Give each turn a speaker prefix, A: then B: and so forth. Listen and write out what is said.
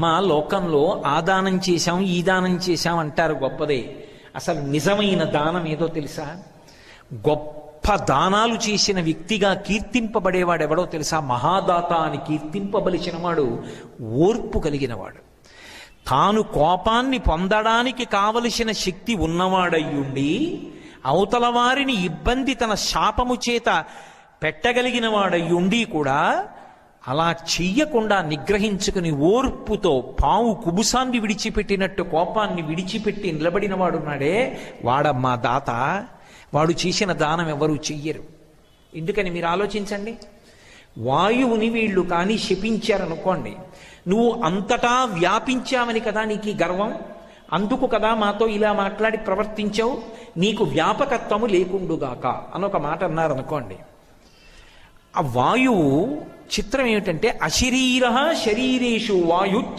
A: మా లోకంలో ఆ దానం చేశాం ఈ దానం చేశాం అంటారు, గొప్పదే. అసలు నిజమైన దానం ఏదో తెలుసా? గొప్ప దానాలు చేసిన వ్యక్తిగా కీర్తింపబడేవాడు ఎవడో తెలుసా? మహాదాత అని కీర్తింపబలిచిన వాడు ఓర్పు కలిగినవాడు. తాను కోపాన్ని పొందడానికి కావలసిన శక్తి ఉన్నవాడయ్యుండి అవతల వారిని ఇబ్బంది తన శాపము చేత పెట్టగలిగిన వాడయ్యుండి కూడా అలా చెయ్యకుండా నిగ్రహించుకుని ఓర్పుతో పావు కుబుసాన్ని విడిచిపెట్టినట్టు కోపాన్ని విడిచిపెట్టి నిలబడిన వాడున్నాడే, వాడమ్మా దాత. వాడు చేసిన దానం ఎవరు చెయ్యరు. ఎందుకని మీరు ఆలోచించండి. వాయువుని వీళ్ళు కానీ శపించారనుకోండి, నువ్వు అంతటా వ్యాపించావని కదా నీకు గర్వం, అందుకు కదా మాతో ఇలా మాట్లాడి ప్రవర్తించావు, నీకు వ్యాపకత్వము లేకుండుగాక అనొక మాట అన్నారనుకోండి. ఆ వాయువు చిత్రం ఏమిటంటే అశరీర శరీరేషు వాయు